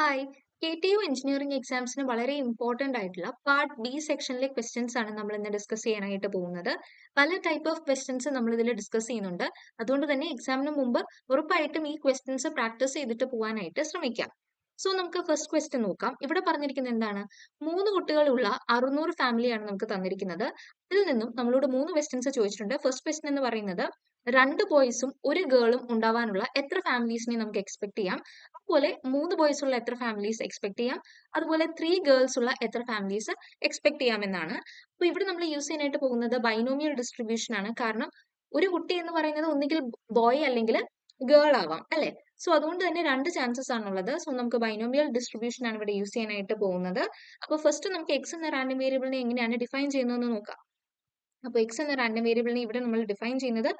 Hi. KTU engineering എക്സാംസിന് വളരെ important ആയിട്ടുള്ള part B സെക്ഷനിലെ questions ആണ് നമ്മൾ ഇന്ന് ഡിസ്കസ് ചെയ്യാനായിട്ട് പോകുന്നത്. പല ടൈപ്പ് ഓഫ് ക്വസ്റ്റ്യൻസ് നമ്മൾ ഇതിൽ ഡിസ്കസ് ചെയ്യുന്നുണ്ട്. അതുകൊണ്ട് തന്നെ എക്സാമിന് മുമ്പ് ഉറപ്പായിട്ടും ഈ ക്വസ്റ്റ്യൻസ് പ്രാക്ടീസ് ചെയ്തിട്ട് പോകാനായിട്ട് ശ്രമിക്കാം. സോ നമുക്ക് ഫസ്റ്റ് ക്വസ്റ്റ്യൻ നോക്കാം. ഇവിടെ പറഞ്ഞിരിക്കുന്നത് എന്താണ്? 3 കുട്ടികളുള്ള 600 ഫാമിലിയാണ് നമുക്ക് തന്നിരിക്കുന്നത്. ഇതിൽ നിന്നും നമ്മളോട് 3 ക്വസ്റ്റ്യൻസ് ചോദിച്ചിട്ടുണ്ട്. ഫസ്റ്റ് ക്വസ്റ്റ്യൻ എന്ന് പറയുന്നത് 2 ബോയ്സും 1 ഗേളും ഉണ്ടാവാനുള്ള എത്ര ഫാമിലീസിനെ നമുക്ക് എക്സ്പെക്ട് ചെയ്യാം? അതുപോലെ 3 ബോയ്സ് ഉള്ള എത്ര ഫാമിലീസ് എക്സ്പെക്ട് ചെയ്യാം? അതുപോലെ 3 ഗേൾസ് ഉള്ള എത്ര ഫാമിലീസ് എക്സ്പെക്ട് ചെയ്യാമെന്നാണ്. അപ്പൊ ഇവിടെ നമ്മൾ യൂസ് ചെയ്യാനായിട്ട് പോകുന്നത് ബൈനോമിയൽ ഡിസ്ട്രിബ്യൂഷൻ ആണ്. കാരണം ഒരു കുട്ടി എന്ന് പറയുന്നത് ഒന്നുകിൽ ബോയ് അല്ലെങ്കിൽ ഗേൾ ആവാം അല്ലെ? സോ അതുകൊണ്ട് തന്നെ 2 ചാൻസസ് ആണുള്ളത്. സോ നമുക്ക് ബൈനോമിയൽ ഡിസ്ട്രിബ്യൂഷൻ ആണ് ഇവിടെ യൂസ് ചെയ്യാനായിട്ട് പോകുന്നത്. അപ്പൊ ഫസ്റ്റ് നമുക്ക് എക്സ് എന്ന റാൻഡം വേരിയബിളിനെ എങ്ങനെയാണ് ഡിഫൈൻ ചെയ്യുന്നതെന്ന് നോക്കാം. അപ്പോൾ എക്സ് എന്ന റാൻഡം വേരിയബിളിനെ ഇവിടെ നമ്മൾ ഡിഫൈൻ ചെയ്യുന്നത്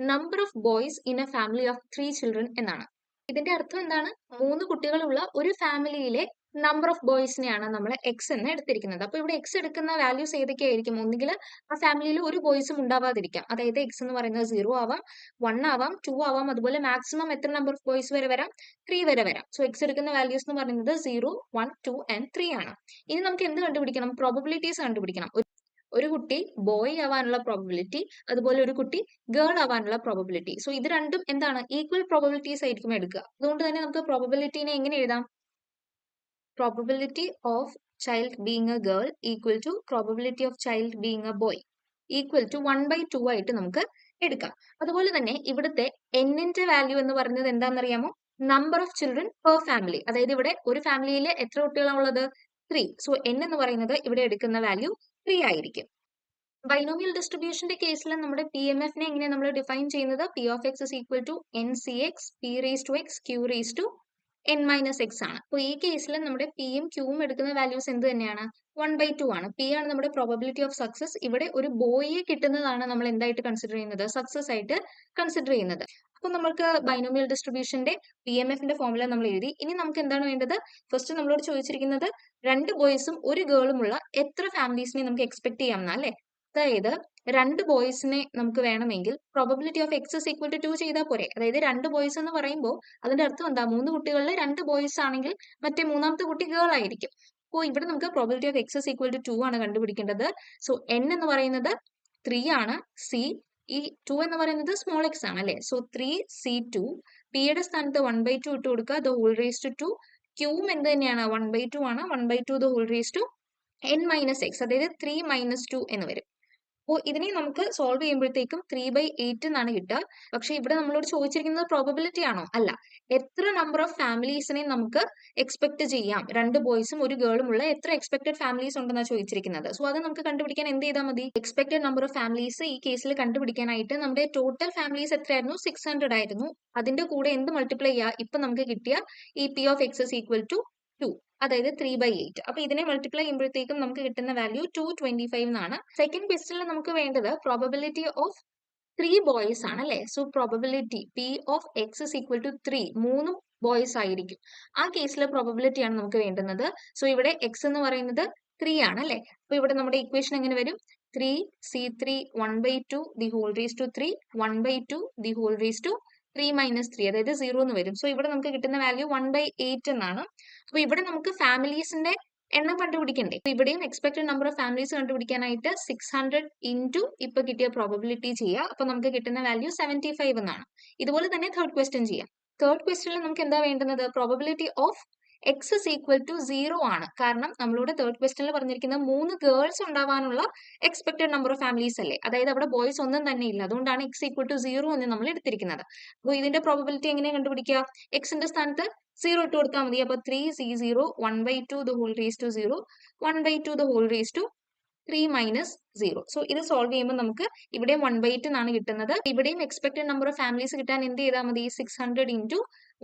number of boys in A family of 3 children എന്നാണ്. ഇതിന്റെ അർത്ഥം എന്താണ്? 3 കുട്ടികളുള്ള ഒരു ഫാമിലിയിലെ നമ്പർ ഓഫ് ബോയ്സിനെയാണ് നമ്മൾ എക്സ് എന്ന് എടുത്തിരിക്കുന്നത്. അപ്പൊ ഇവിടെ എക്സ് എടുക്കുന്ന വാല്യൂസ് ഏതൊക്കെയായിരിക്കും? ഒന്നുകിൽ ആ ഫാമിലിയിൽ ഒരു ബോയ്സും ഉണ്ടാവാതിരിക്കാം. അതായത് എക്സ് എന്ന് പറയുന്നത് 0 ആവാം, 1 ആവാം, 2 ആവാം, അതുപോലെ മാക്സിമം എത്ര നമ്പർ ഓഫ് ബോയ്സ് വരെ വരാം? 3 വരെ വരാം. സോ എക്സ് എടുക്കുന്ന വാല്യൂസ് എന്ന് പറയുന്നത് 0, 1, 2 ആൻഡ് 3 ആണ്. ഇനി നമുക്ക് എന്ത് കണ്ടുപിടിക്കണം? പ്രോബബിലിറ്റീസ് കണ്ടുപിടിക്കണം. ഒരു കുട്ടി ബോയ് ആവാനുള്ള പ്രോബബിലിറ്റി, അതുപോലെ ഒരു കുട്ടി ഗേൾ ആവാനുള്ള പ്രോബബിലിറ്റി. സോ ഇത് രണ്ടും എന്താണ്? ഈക്വൽ പ്രോബബിലിറ്റീസ് ആയിരിക്കും എടുക്കുക. അതുകൊണ്ട് തന്നെ നമുക്ക് പ്രോബബിലിറ്റിനെ എങ്ങനെ എഴുതാം? Probability of child being a girl equal to probability of child being a boy equal to 1/2 ആയിട്ട് നമുക്ക് എടുക്കാം. അതുപോലെ തന്നെ ഇവിടുത്തെ എന്നിന്റെ വാല്യൂ എന്ന് പറയുന്നത് എന്താണെന്നറിയാമോ? Number of children per family. അതായത് ഇവിടെ ഒരു ഫാമിലിയിൽ എത്ര കുട്ടികളാണ് ഉള്ളത്? 3. സോ n എന്ന് പറയുന്നത് ഇവിടെ എടുക്കുന്ന വാല്യൂ 3 ആയിരിക്കും. ബൈനോമിയൽ ഡിസ്ട്രിബ്യൂഷന്റെ കേസിൽ നമ്മുടെ പി എം എഫിനെ എങ്ങനെയാണ് നമ്മൾ ഡിഫൈൻ ചെയ്യുന്നത്? P of X is equal to N C X P raise to X Q raise to N minus X ആണ്. അപ്പോൾ ഈ കേസിൽ നമ്മുടെ പിയും ക്യൂവും എടുക്കുന്ന വാല്യൂസ് എന്ത് തന്നെയാണ്? 1/2 ആണ്. പി ആണ് നമ്മുടെ പ്രോബബിലിറ്റി ഓഫ് സക്സസ്. ഇവിടെ ഒരു ബോയിയെ കിട്ടുന്നതാണ് നമ്മൾ എന്തായിട്ട് കൺസിഡർ ചെയ്യുന്നത്? സക്സസ് ആയിട്ട് കൺസിഡർ ചെയ്യുന്നത്. അപ്പൊ നമുക്ക് ബൈനോമിയൽ ഡിസ്ട്രിബ്യൂഷന്റെ പി എം എഫിന്റെ ഫോർമുല നമ്മൾ എഴുതി. ഇനി നമുക്ക് എന്താണ് വേണ്ടത്? ഫസ്റ്റ് നമ്മളോട് ചോദിച്ചിരിക്കുന്നത് 2 ബോയ്സും 1 ഗേളുമുള്ള എത്ര ഫാമിലീസിനെ നമുക്ക് എക്സ്പെക്ട് ചെയ്യാം അല്ലെ? അതായത് 2 ബോയ്സിനെ നമുക്ക് വേണമെങ്കിൽ probability of X is equal to 2 ചെയ്താൽ പോരെ? അതായത് 2 ബോയ്സ് എന്ന് പറയുമ്പോൾ അതിന്റെ അർത്ഥം എന്താ? 3 കുട്ടികളിൽ 2 ബോയ്സ് ആണെങ്കിൽ മറ്റേ മൂന്നാമത്തെ കുട്ടി ഗേൾ ആയിരിക്കും. അപ്പോൾ ഇവിടെ നമുക്ക് probability of X is equal to 2 ആണ് കണ്ടുപിടിക്കേണ്ടത്. സോ n എന്ന് പറയുന്നത് 3 ആണ്. സി ഈ 2 എന്ന് പറയുന്നത് സ്മോൾ എക്സ് ആണ് അല്ലെ? സോ 3c2 പിയുടെ സ്ഥാനത്ത് 1/2 ഇട്ട് കൊടുക്കുക. The whole raise to 2. ക്യൂവും എന്ത് തന്നെയാണ്? 1/2 ആണ്. 1/2 the whole raise to n minus X, അതായത് 3 മൈനസ് 2 എന്ന് വരും. അപ്പോൾ ഇതിനെ നമുക്ക് സോൾവ് ചെയ്യുമ്പോഴത്തേക്കും 3/8 എന്നാണ് കിട്ടുക. പക്ഷെ ഇവിടെ നമ്മളോട് ചോദിച്ചിരിക്കുന്നത് പ്രോബബിലിറ്റി ആണോ? അല്ല. എത്ര നമ്പർ ഓഫ് ഫാമിലീസിനെ നമുക്ക് എക്സ്പെക്ട് ചെയ്യാം? 2 ബോയ്സും 1 ഗേളും ഉള്ള എത്ര എക്സ്പെക്ടഡ് ഫാമിലീസ് ഉണ്ടെന്നാണ് ചോദിച്ചിരിക്കുന്നത്. സോ അത് നമുക്ക് കണ്ടുപിടിക്കാൻ എന്ത് ചെയ്താൽ മതി? എക്സ്പെക്ടഡ് നമ്പർ ഓഫ് ഫാമിലീസ് ഈ കേസിൽ കണ്ടുപിടിക്കാനായിട്ട് നമ്മുടെ ടോട്ടൽ ഫാമിലീസ് എത്രയായിരുന്നു? 600 ആയിരുന്നു. അതിന്റെ കൂടെ എന്ത് മൾട്ടിപ്ലൈ ചെയ്യുക? ഇപ്പൊ നമുക്ക് കിട്ടിയ ഈ P of X is equal to 2, അതായത് 3/8. അപ്പൊ ഇതിനെ മൾട്ടിപ്ലൈ ചെയ്യുമ്പോഴത്തേക്കും നമുക്ക് കിട്ടുന്ന വാല്യൂ 225 എന്നാണ്. സെക്കൻഡ് ക്വസ്റ്റ്യനിൽ നമുക്ക് വേണ്ടത് പ്രോബബിലിറ്റി ഓഫ് 3 ബോയ്സ് ആണ് അല്ലെ? So probability P of X is equal to 3, 3 boys ആയിരിക്കും. ആ കേസിലെ പ്രോബബിലിറ്റി ആണ് നമുക്ക് വേണ്ടുന്നത്. സോ ഇവിടെ എക്സ് എന്ന് പറയുന്നത് 3 ആണ് അല്ലെ? അപ്പൊ ഇവിടെ നമ്മുടെ ഇക്വേഷൻ എങ്ങനെ വരും? 3c3 1/2 the whole raise to 3 1/2 the whole raise to 3 minus 3, അതായത് 0 എന്ന് വരും. സോ ഇവിടെ നമുക്ക് കിട്ടുന്ന വാല്യൂ 1/8 എന്നാണ്. അപ്പൊ ഇവിടെ നമുക്ക് ഫാമിലീസിന്റെ എണ്ണം കണ്ടുപിടിക്കണ്ടേ? അപ്പൊ ഇവിടെയും എക്സ്പെക്ടഡ് നമ്പർ ഓഫ് ഫാമിലീസ് കണ്ടുപിടിക്കാനായിട്ട് 600 ഇൻറ്റു ഇപ്പൊ കിട്ടിയ പ്രോബബിലിറ്റി ചെയ്യുക. അപ്പൊ നമുക്ക് കിട്ടുന്ന വാല്യൂ 75 എന്നാണ്. ഇതുപോലെ തന്നെ തേർഡ് ക്വസ്റ്റ്യൻ ചെയ്യാം. തേർഡ് ക്വസ്റ്റ്യനിൽ നമുക്ക് എന്താ വേണ്ടുന്നത്? Probability of X is equal to 0 ആണ്. കാരണം നമ്മളോട് തേർഡ് ക്വസ്റ്റ്യനിൽ പറഞ്ഞിരിക്കുന്ന 3 ഗേൾസ് ഉണ്ടാവാനുള്ള എക്സ്പെക്ടഡ് നമ്പർ ഓഫ് ഫാമിലീസ് അല്ലേ? അതായത് അവിടെ ബോയ്സ് ഒന്നും തന്നെ ഇല്ല. അതുകൊണ്ടാണ് എക്സ് ഈക്വൽ ടു 0 എന്ന് നമ്മൾ എടുത്തിരിക്കുന്നത്. അപ്പോൾ ഇതിന്റെ പ്രോബബിലിറ്റി എങ്ങനെ കണ്ടുപിടിക്കുക? എക്സിന്റെ സ്ഥാനത്ത് 0 ഇട്ട് കൊടുത്താൽ മതി. അപ്പൊ 3c0 1/2 the whole raise to 0 1/2 the whole raise to 3 minus 0. So ഇത് സോൾവ് ചെയ്യുമ്പോൾ നമുക്ക് ഇവിടെ 1/8 എന്നാണ് കിട്ടുന്നത്. ഇവിടെയും എക്സ്പെക്ടഡ് നമ്പർ ഓഫ് ഫാമിലീസ് കിട്ടാൻ എന്ത് ചെയ്താൽ മതി? 600 ഇൻറ്റു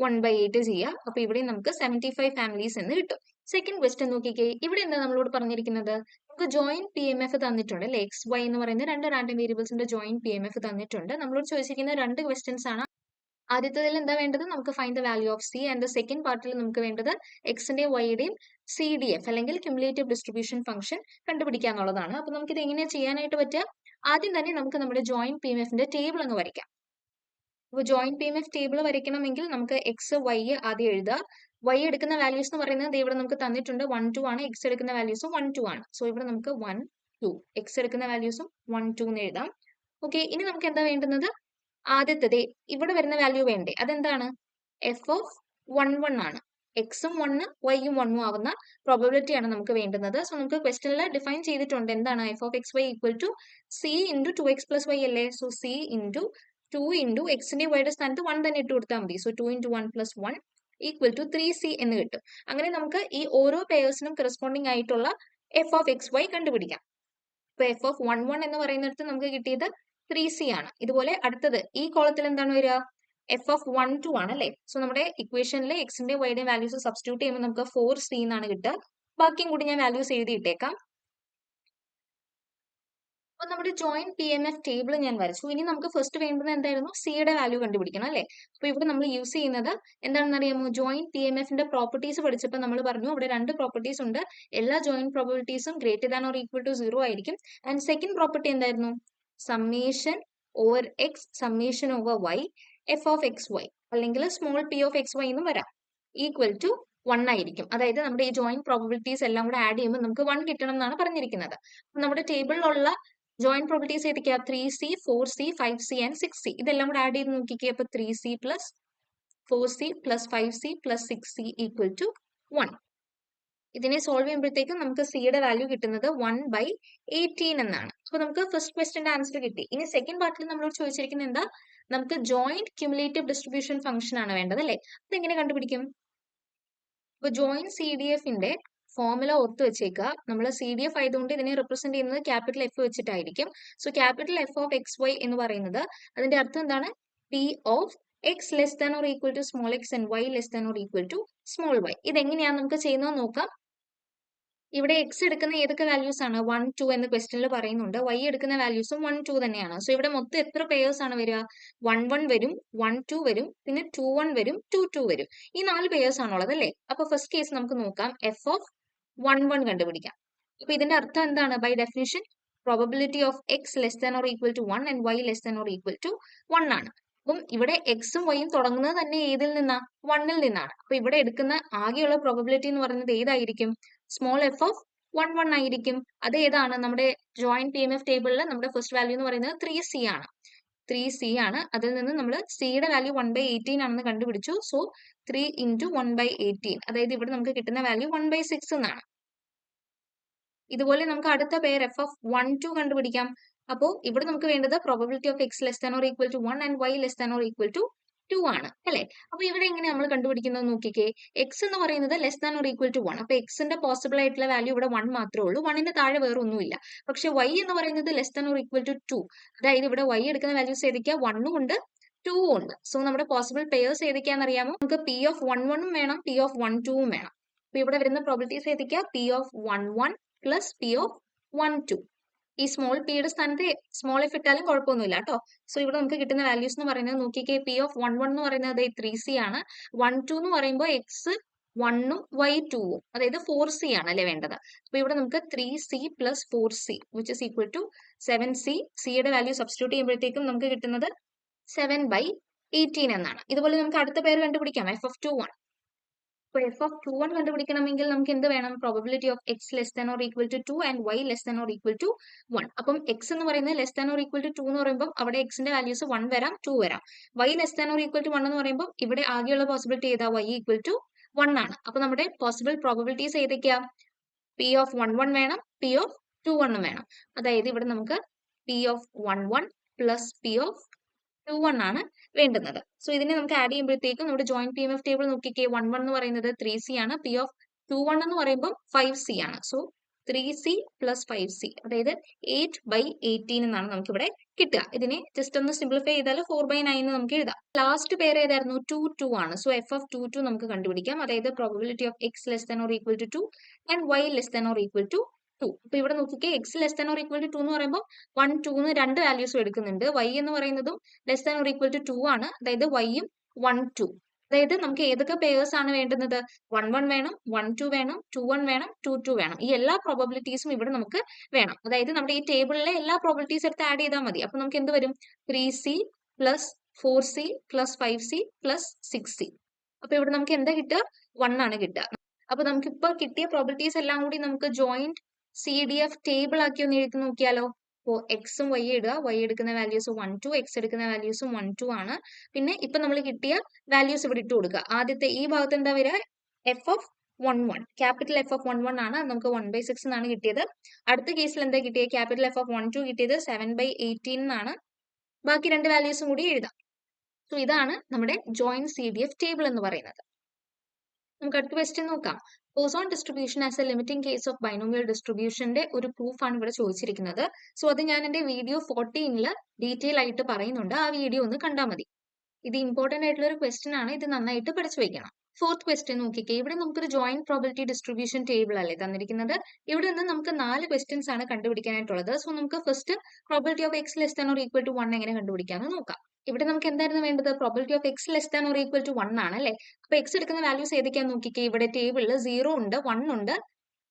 1/8 ചെയ്യുക. അപ്പൊ ഇവിടെ നമുക്ക് 75 ഫാമിലീസ് എന്ന് കിട്ടും. സെക്കൻഡ് ക്വസ്റ്റ്യൻ നോക്കിക്കേ. ഇവിടെ എന്താ നമ്മളോട് പറഞ്ഞിരിക്കുന്നത്? നമുക്ക് ജോയിന്റ് പി എം എഫ് തന്നിട്ടുണ്ട് അല്ലെ? എക്സ് വൈ എന്ന് പറയുന്ന 2 റാൻഡം വേരിയബിൾസിന്റെ ജോയിന്റ് പി എം എഫ് തന്നിട്ടുണ്ട്. നമ്മളോട് ചോദിച്ചിരിക്കുന്ന 2 ക്വസ്റ്റ്യൻസ് ആണ്. ആദ്യത്തേതിൽ എന്താ വേണ്ടത്? നമുക്ക് find the value of C. And the second പാർട്ടിൽ നമുക്ക് വേണ്ടത് എക്സിന്റെയും വൈയുടെയും CDF അല്ലെങ്കിൽ ക്യുമുലേറ്റീവ് ഡിസ്ട്രിബ്യൂഷൻ ഫംഗ്ഷൻ കണ്ടുപിടിക്കുക എന്നുള്ളതാണ്. അപ്പൊ നമുക്ക് ഇത് എങ്ങനെയാണ് ചെയ്യാനായിട്ട് പറ്റുക? ആദ്യം തന്നെ നമുക്ക് നമ്മുടെ ജോയിന്റ് പി എം എഫിന്റെ ടേബിൾ അങ്ങ് വരയ്ക്കാം. അപ്പോൾ joint P M F table വരയ്ക്കണമെങ്കിൽ നമുക്ക് എക്സ് വൈ ആദ്യം എഴുതുക. y എടുക്കുന്ന വാല്യൂസ് എന്ന് പറയുന്നത് ഇവിടെ നമുക്ക് തന്നിട്ടുണ്ട് 1 2 ആണ്, x എടുക്കുന്ന വാല്യൂസും 1 2 ആണ്. സോ ഇവിടെ നമുക്ക് 1 2, x എടുക്കുന്ന വാല്യൂസും 1 2 എന്ന് എഴുതാം. ഓക്കെ, ഇനി നമുക്ക് എന്താ വേണ്ടുന്നത്? ആദ്യത്തെ ഇവിടെ വരുന്ന വാല്യൂ വേണ്ടേ? അതെന്താണ്? എഫ് ഓഫ് 1 1 ആണ്. എക്സും 1 വൈയും 1 ആവുന്ന പ്രോബബിലിറ്റി ആണ് നമുക്ക് വേണ്ടുന്നത്. സോ നമുക്ക് ക്വസ്റ്റനിൽ ഡിഫൈൻ ചെയ്തിട്ടുണ്ട് എന്താണ്? F of X Y equal to C into 2x plus Y അല്ലേ? സോ സി ഇൻറ്റു 2 ഇൻറ്റു എക്സിന്റെ വൈയുടെ സ്ഥാനത്ത് 1 തന്നെ ഇട്ട് കൊടുത്താൽ മതി. So 2 into 1 plus 1 equal to 3c എന്ന് കിട്ടും. അങ്ങനെ നമുക്ക് ഈ ഓരോ പെയേഴ്സിനും കറസ്പോണ്ടിങ് ആയിട്ടുള്ള എഫ് ഓഫ് എക്സ് വൈ കണ്ടുപിടിക്കാം. ഇപ്പൊ എഫ് ഓഫ് 1 1 എന്ന് പറയുന്നിടത്ത് നമുക്ക് കിട്ടിയത് 3c ആണ്. ഇതുപോലെ അടുത്തത് ഈ കോളത്തിൽ എന്താണ് വരിക? എഫ് ഓഫ് 1 2 ആണ് അല്ലേ? സോ നമ്മുടെ ഇക്വേഷനിൽ എക്സിന്റെ വൈയുടെ വാല്യൂസ് സബ്സ്റ്റിറ്റ്യൂട്ട് ചെയ്യുമ്പോൾ നമുക്ക് 4c എന്നാണ് കിട്ടുക. ബാക്കിയും കൂടി ഞാൻ വാല്യൂസ് എഴുതിയിട്ടേക്കാം. അപ്പൊ നമ്മുടെ joint P M F table ഞാൻ വരച്ചു. ഇനി നമുക്ക് ഫസ്റ്റ് വേണ്ടത് എന്തായിരുന്നു? സിയുടെ വാല്യൂ കണ്ടുപിടിക്കണം അല്ലേ? അപ്പൊ ഇവിടെ നമ്മൾ യൂസ് ചെയ്യുന്നത് എന്താണെന്ന് അറിയാമോ? ജോയിന്റ് പി എം എഫിന്റെ പ്രോപ്പർട്ടീസ് പഠിച്ചപ്പോൾ നമ്മൾ പറഞ്ഞു ഇവിടെ രണ്ട് പ്രോപ്പർട്ടീസ് ഉണ്ട്. എല്ലാ ജോയിന്റ് പ്രോബബിലിറ്റീസും greater than or equal to 0 ആയിരിക്കും. ആൻഡ് സെക്കൻഡ് പ്രോപ്പർട്ടി എന്തായിരുന്നു? Summation over x summation over y f of X y അല്ലെങ്കിൽ small p of X y എന്നും വരാം, ഈക്വൽ ടു 1 ആയിരിക്കും. അതായത് നമ്മുടെ ഈ ജോയിന്റ് പ്രോബബിലിറ്റീസ് എല്ലാം കൂടെ ആഡ് ചെയ്യുമ്പോൾ നമുക്ക് 1 കിട്ടണം എന്നാണ് പറഞ്ഞിരിക്കുന്നത്. നമ്മുടെ ടേബിളിലുള്ള ജോയിന്റ് പ്രോബിലിറ്റീസ് ഏതൊക്കെയാ? 3c 4c 5c and 6c. ഇതെല്ലാം കൂടെ ആഡ് ചെയ്ത് നോക്കിക്കേ. അപ്പൊ 3c plus 4c plus 5c plus 6c equal to 1. ഇതിനെ സോൾവ് ചെയ്യുമ്പോഴത്തേക്കും നമുക്ക് സിയുടെ വാല്യൂ കിട്ടുന്നത് 1/18 എന്നാണ്. അപ്പൊ നമുക്ക് ഫസ്റ്റ് ക്വസ്റ്റ്യന്റെ ആൻസർ കിട്ടി. ഇനി സെക്കൻഡ് പാർട്ടിൽ നമ്മളോട് ചോദിച്ചിരിക്കുന്നത് എന്താ? നമുക്ക് ജോയിന്റ് ക്യുമുലേറ്റീവ് ഡിസ്ട്രിബ്യൂഷൻ ഫംഗ്ഷൻ ആണ് വേണ്ടത് അല്ലേ? അതെങ്ങനെ കണ്ടുപിടിക്കും? ഇപ്പൊ ജോയിന്റ് സി ഡി എഫിന്റെ ഫോർമുല ഓർത്ത് വെച്ചേക്കുക. നമ്മൾ സി ഡി എഫ് ആയതുകൊണ്ട് ഇതിനെ റിപ്രസെന്റ് ചെയ്യുന്നത് ക്യാപിറ്റൽ എഫ് വെച്ചിട്ടായിരിക്കും. So capital F of X y എന്ന് പറയുന്നത് അതിന്റെ അർത്ഥം എന്താണ്? P of X less than or equal to small x and Y less than or equal to small y. ഇതെങ്ങനെയാണ് നമുക്ക് ചെയ്യുന്നത് നോക്കാം. ഇവിടെ എക്സ് എടുക്കുന്ന ഏതൊക്കെ വാല്യൂസ് ആണ്? 1 2 എന്ന് ക്വസ്റ്റനിൽ പറയുന്നുണ്ട്. വൈ എടുക്കുന്ന വാല്യൂസും 1 2 തന്നെയാണ്. സോ ഇവിടെ മൊത്തം എത്ര പെയേഴ്സ് ആണ് വരിക? 1 1 വരും, 1 2 വരും, പിന്നെ 2 1 വരും, 2 2 വരും. ഈ 4 പെയേഴ്സ് ആണുള്ളത് അല്ലേ? അപ്പൊ ഫസ്റ്റ് കേസ് നമുക്ക് നോക്കാം. എഫ് ഓഫ് 1 1 കണ്ടുപിടിക്കാം. അപ്പൊ ഇതിന്റെ അർത്ഥം എന്താണ്? By definition probability of X less than or equal to 1 and Y less than or equal to 1 ആണ്. അപ്പം ഇവിടെ എക്സും വൈയും തുടങ്ങുന്നത് തന്നെ ഏതിൽ നിന്നാ? 1 ൽ നിന്നാണ്. അപ്പൊ ഇവിടെ എടുക്കുന്ന ആകെയുള്ള പ്രോബബിലിറ്റി എന്ന് പറയുന്നത് ഏതായിരിക്കും? സ്മോൾ എഫ് ഓഫ് 1 1 ആയിരിക്കും. അത് ഏതാണ്? നമ്മുടെ ജോയിന്റ് പി എം എഫ് ടേബിളിൽ നമ്മുടെ ഫസ്റ്റ് വാല്യൂ എന്ന് പറയുന്നത് 3c ആണ്. 3c ആണ്. അതിൽ നിന്ന് നമ്മൾ സിയുടെ വാല്യൂ 1/18 ആണെന്ന് കണ്ടുപിടിച്ചു. സോ 3 ഇൻറ്റു 1/18, അതായത് ഇവിടെ നമുക്ക് കിട്ടുന്ന വാല്യൂ 1/6 എന്നാണ്. ഇതുപോലെ നമുക്ക് അടുത്ത പെയർ എഫ് ഓഫ് 1 2 കണ്ടുപിടിക്കാം. അപ്പോൾ ഇവിടെ നമുക്ക് വേണ്ടത് probability of X less than or equal to 1 and Y less than or equal to 2 ആണ് അല്ലെ? അപ്പൊ ഇവിടെ എങ്ങനെ നമ്മൾ കണ്ടുപിടിക്കുന്നത് നോക്കിക്കേ. എക്സ് എന്ന് പറയുന്നത് less than or equal to 1. അപ്പൊ എക്സിന്റെ പോസിബിൾ ആയിട്ടുള്ള വാല്യൂ ഇവിടെ 1 മാത്രമേ ഉള്ളൂ. 1ന്റെ താഴെ വേറെ ഒന്നുമില്ല. പക്ഷെ വൈ എന്ന് പറയുന്നത് less than or equal to 2. അതായത് ഇവിടെ വൈ എടുക്കുന്ന വാല്യൂസ് ഏതൊക്കെയാ? 1 ഉണ്ട്, 2 ഉണ്ട്. സോ നമ്മുടെ പോസിബിൾ പെയേഴ്സ് ഏതൊക്കെയാണെന്ന് അറിയാമോ? നമുക്ക് പി ഓഫ് 1 1 വേണം, പി ഓഫ് 1 2 വേണം. അപ്പൊ ഇവിടെ വരുന്ന പ്രോബിലിറ്റീസ് ഏതൊക്കെയാ? P of 1 1 plus p of 1 2. ഈ സ്മോൾ പിയുടെ സ്ഥാനത്ത് സ്മോൾ എഫ് ഇട്ടാലും കുഴപ്പമൊന്നുമില്ല കേട്ടോ. സോ ഇവിടെ നമുക്ക് കിട്ടുന്ന വാല്യൂസ് എന്ന് പറയുന്നത് നോക്കിക്കേ. പി ഓഫ് 1 1 എന്ന് പറയുന്നത് 3c ആണ്. 1 2 എന്ന് പറയുമ്പോൾ എക്സ് 1ഉം വൈ 2ഉം, അതായത് 4c ആണ് അല്ലെ വേണ്ടത്. അപ്പൊ ഇവിടെ നമുക്ക് 3c plus 4c which is equal to 7c. സിയുടെ വാല്യൂ സബ്സ്റ്റിറ്റ്യൂട്ട് ചെയ്യുമ്പോഴത്തേക്കും നമുക്ക് കിട്ടുന്നത് 7/18 എന്നാണ്. ഇതുപോലെ നമുക്ക് അടുത്ത പേര് കണ്ടുപിടിക്കാം. F of 2 1. അപ്പോൾ എഫ് ഓഫ് 2 1 കണ്ടുപിടിക്കണമെങ്കിൽ നമുക്ക് എന്ത് വേണം? Probability of X less than or equal to 2 and Y less than or equal to 1. അപ്പം എക്സ് എന്ന് പറയുന്നത് less than or equal to 2 എന്ന് പറയുമ്പോൾ അവിടെ എക്സിന്റെ വാല്യൂസ് 1 വരാം, 2 വരാം. Y less than or equal to 1 എന്ന് പറയുമ്പോൾ ഇവിടെ ആകെയുള്ള പോസിബിലിറ്റി ഏതാ? വൈ ഈക്വൽ ടു 1 ആണ്. അപ്പൊ നമ്മുടെ പോസിബിൾ പ്രോബബിലിറ്റീസ് ഏതൊക്കെയാ? പി ഓഫ് 1 1 വേണം, പി ഓഫ് 2 1 വേണം. അതായത് ഇവിടെ നമുക്ക് P of 1 1 plus p of 2 1 ആണ് വേണ്ടുന്നത്. സോ ഇതിനെ നമുക്ക് ആഡ് ചെയ്യുമ്പോഴത്തേക്കും നമ്മുടെ joint P M F table നോക്കിക്കേ. 1 1 എന്ന് പറയുന്നത് 3c ആണ്. പി ഓഫ് 2 1 എന്ന് പറയുമ്പോൾ 5c ആണ്. സോ 3c പ്ലസ് 5c, അതായത് 8/18 എന്നാണ് നമുക്ക് ഇവിടെ കിട്ടുക. ഇതിനെ ജസ്റ്റ് ഒന്ന് സിംപ്ലിഫൈ ചെയ്താൽ 4/9 നമുക്ക് എഴുതാം. ലാസ്റ്റ് പേര് ഏതായിരുന്നു? 2 2 ആണ്. സോ എഫ് ഓഫ് 2 2 നമുക്ക് കണ്ടുപിടിക്കാം. അതായത് probability of X less than or equal to 2 and Y less than or equal to 2. അപ്പൊ ഇവിടെ നോക്കിക്കേ. X less than or equal to 2 എന്ന് പറയുമ്പോൾ 1 2 എന്ന് രണ്ട് വാല്യൂസും എടുക്കുന്നുണ്ട്. വൈ എന്ന് പറയുന്നതും less than or equal to 2 ആണ്. അതായത് വൈയും 1 2. അതായത് നമുക്ക് ഏതൊക്കെ പെയേഴ്സ് ആണ് വേണ്ടുന്നത്? 1 1 വേണം, 1 2 വേണം, 2 1 വേണം, 2 2 വേണം. ഈ എല്ലാ പ്രോബബിലിറ്റീസും ഇവിടെ നമുക്ക് വേണം. അതായത് നമ്മുടെ ഈ ടേബിളിലെ എല്ലാ പ്രോബബിലിറ്റീസ് എടുത്ത് ആഡ് ചെയ്താൽ മതി. അപ്പൊ നമുക്ക് എന്ത് വരും? 3c plus 4c plus 5c plus 6c. അപ്പൊ ഇവിടെ നമുക്ക് എന്താ കിട്ടുക? 1 ആണ് കിട്ടുക. അപ്പൊ നമുക്ക് ഇപ്പൊ കിട്ടിയ പ്രോബിലിറ്റീസ് എല്ലാം കൂടി നമുക്ക് ജോയിന്റ് CDF ടേബിൾ ആക്കി ഒന്ന് എഴുതി നോക്കിയാലോ? അപ്പോൾ എക്സും വൈ ഇടുക, വൈ എടുക്കുന്ന വാല്യൂസ് 1 2, എക്സ് എടുക്കുന്ന വാല്യൂസും 1 2 ആണ്. പിന്നെ ഇപ്പൊ നമ്മൾ കിട്ടിയ വാല്യൂസ് ഇവിടെ ഇട്ട് കൊടുക്കുക. ആദ്യത്തെ ഈ ഭാഗത്ത് എന്താ വരിക? F of 1 1, capital F of 1 1 ആണ്, നമുക്ക് 1/6 എന്നാണ് കിട്ടിയത്. അടുത്ത കേസിൽ എന്താ കിട്ടിയത്? ക്യാപിറ്റൽ എഫ് ഓഫ് 1 2 കിട്ടിയത് 7/18 എന്നാണ്. ബാക്കി രണ്ട് വാല്യൂസും കൂടി എഴുതാം. സോ ഇതാണ് നമ്മുടെ ജോയിന്റ് CDF ടേബിൾ എന്ന് പറയുന്നത്. നമുക്ക് അടുത്ത ക്വസ്റ്റ്യൻ നോക്കാം. Poisson distribution as a limiting case of binomial ഡിസ്ട്രിബ്യൂഷന്റെ ഒരു പ്രൂഫ് ആണ് ഇവിടെ ചോദിച്ചിരിക്കുന്നത്. സോ അത് ഞാൻ എന്റെ വീഡിയോ 14 ഡീറ്റെയിൽ ആയിട്ട് പറയുന്നുണ്ട്. ആ വീഡിയോ ഒന്ന് കണ്ടാൽ മതി. ഇത് ഇമ്പോർട്ടന്റ് ആയിട്ടുള്ള ഒരു ക്വസ്റ്റ്യൻ ആണ്. ഇത് നന്നായിട്ട് പഠിച്ചു വെക്കണം. ഫോർത്ത് ക്വസ്റ്റ്യൻ നോക്കിക്കേ. ഇവിടെ നമുക്കൊരു ജോയിന്റ് പ്രോബിലിറ്റി ഡിസ്ട്രിബ്യൂഷൻ ടേബിൾ അല്ലേ തന്നിരിക്കുന്നത്. ഇവിടെ നിന്ന് നമുക്ക് 4 ക്വസ്റ്റ്യൻസ് ആണ് കണ്ടുപിടിക്കാനായിട്ടുള്ളത്. സോ നമുക്ക് first probability of X less than or equal to 1 എങ്ങനെ കണ്ടുപിടിക്കാമെന്ന് നോക്കാം. ഇവിടെ നമുക്ക് എന്തായിരുന്നു വേണ്ടത്? Probability of X less than or equal to 1 ആണ് അല്ലേ. അപ്പൊ എക്സ് എടുക്കുന്ന വാല്യൂസ് ഏതൊക്കെയാന്ന് നോക്കിക്കേ. ഇവിടെ ടേബിളിൽ 0 ഉണ്ട്, 1 ഉണ്ട്,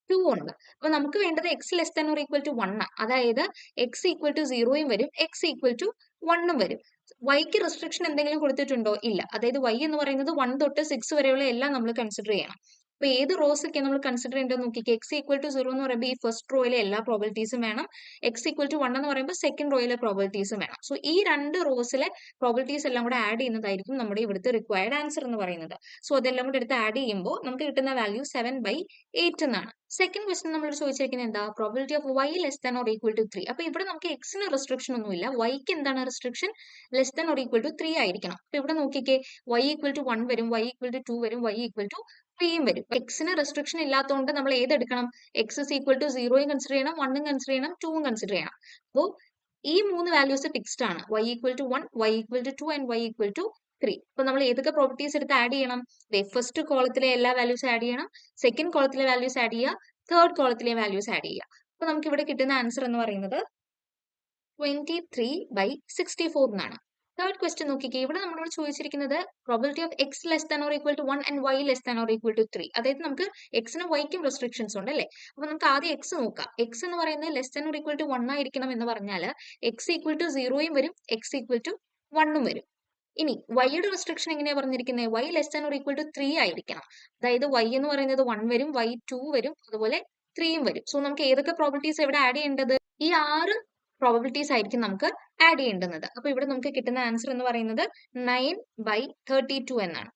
2 ഉണ്ട്. അപ്പൊ നമുക്ക് വേണ്ടത് X less than or equal to 1 ആണ്. അതായത് എക്സ് ഈക്വൽ ടു 0യും വരും, എക്സ് ഈക്വൽ ടു 1ഉം വരും. വൈക്ക് റെസ്ട്രിക്ഷൻ എന്തെങ്കിലും കൊടുത്തിട്ടുണ്ടോ? ഇല്ല. അതായത് വൈ എന്ന് പറയുന്നത് 1 തൊട്ട് 6 വരെയുള്ള എല്ലാം നമ്മൾ കൺസിഡർ ചെയ്യണം. അപ്പൊ ഏത് റോസ് ഒക്കെ നമ്മൾ കൺസിഡർ ചെയ്യേണ്ടതെന്ന് നോക്കിക്കേ. എക്സ് ഈക്വൽ ടു 0 എന്ന് പറയുമ്പോൾ ഈ ഫസ്റ്റ് റോയിലെ എല്ലാ പ്രോബിലിറ്റീസും വേണം. എക്സ് ഈക്വൽ ടു 1 എന്ന് പറയുമ്പോൾ സെക്കൻഡ് റോയിലെ പ്രോബിലിറ്റീസും വേണം. സോ ഈ രണ്ട് റോസിലെ പ്രോബിലിറ്റീസ് എല്ലാം കൂടെ ആഡ് ചെയ്യുന്നതായിരിക്കും നമ്മുടെ ഇവിടുത്തെ റിക്വയർഡ് ആൻസർ എന്ന് പറയുന്നത്. സോ അതെല്ലാം കൂടെ എടുത്ത് ആഡ് ചെയ്യുമ്പോൾ നമുക്ക് കിട്ടുന്ന വാല്യൂ 7/8 എന്നാണ്. സെക്കൻഡ് ക്വസ്റ്റൻ നമ്മൾ ചോദിച്ചിരിക്കുന്നത് എന്താ? Probability of Y less than or equal to 3. അപ്പൊ ഇവിടെ നമുക്ക് എക്സിന് റെസ്ട്രിക്ഷൻ ഒന്നുമില്ല. വൈക്ക് എന്താണ് restriction? Less than or equal to 3 ആയിരിക്കണം. അപ്പൊ ഇവിടെ നോക്കിക്കേ. വൈ ഈക്വൽ ടു 1 വരും, വൈ ഈക്വൽ ടു 2 വരും, വൈ ഈക്വൽ ടു 3യും വരും. എക്സിന് റെസ്ട്രിക്ഷൻ ഇല്ലാത്തതുകൊണ്ട് നമ്മൾ ഏതെടുക്കണം? എക്സ് ഇസ് ഈക്വൽ ടു 0യും കൺസിഡർ ചെയ്യണം, 1ഉം കൺസിഡർ ചെയ്യണം, 2ഉം കൺസിഡർ ചെയ്യണം. അപ്പോൾ ഈ 3 വാല്യൂസ് ഫിക്സ്ഡ് ആണ്. Y equal to 1, Y equal to 2 and Y equal to 3. അപ്പൊ നമ്മൾ ഏതൊക്കെ പ്രോപ്പർട്ടീസ് എടുത്ത് ആഡ് ചെയ്യണം? ഫസ്റ്റ് കോളത്തിലെ എല്ലാ വാല്യൂസ് ആഡ് ചെയ്യണം, സെക്കൻഡ് കോളത്തിലെ വാല്യൂസ് ആഡ് ചെയ്യുക, തേർഡ് കോളത്തിലെ വാല്യൂസ് ആഡ് ചെയ്യുക. അപ്പൊ നമുക്ക് ഇവിടെ കിട്ടുന്ന ആൻസർ എന്ന് പറയുന്നത് 23/64 എന്നാണ്. തേർഡ് ക്വസ്റ്റ്യൻ നോക്കിക്കേ. ഇവിടെ നമ്മളോട് ചോദിച്ചിരിക്കുന്നത് probability of X less than or equal to 1 and Y less than or equal to 3. അതായത് നമുക്ക് എക്സിനും വൈക്കും റെസ്ട്രിക്ഷൻസ് ഉണ്ട് അല്ലേ. അപ്പൊ നമുക്ക് ആദ്യം എക്സ് നോക്കാം. എക്സ് എന്ന് പറയുന്നത് less than or equal to 1 ആയിരിക്കണം എന്ന് പറഞ്ഞാൽ എക്സ് ഈക്വൽ ടു 0യും വരും, എക്സ് ഈക്വൽ ടു 1ഉം വരും. ഇനി വൈയുടെ റെസ്ട്രിക്ഷൻ എങ്ങനെയാ പറഞ്ഞിരിക്കുന്നത്? Y less than or equal to 3 ആയിരിക്കണം. അതായത് വൈ എന്ന് പറയുന്നത് 1 വരും, വൈ 2 വരും, അതുപോലെ 3യും വരും. സോ നമുക്ക് ഏതൊക്കെ പ്രോബിലിറ്റീസ് ഇവിടെ ആഡ് ചെയ്യേണ്ടത്? ഈ 6 പ്രോബിലിറ്റീസ് ആയിരിക്കും നമുക്ക് ആഡ് ചെയ്യേണ്ടുന്നത്. അപ്പൊ ഇവിടെ നമുക്ക് കിട്ടുന്ന ആൻസർ എന്ന് പറയുന്നത് 9/32 എന്നാണ്.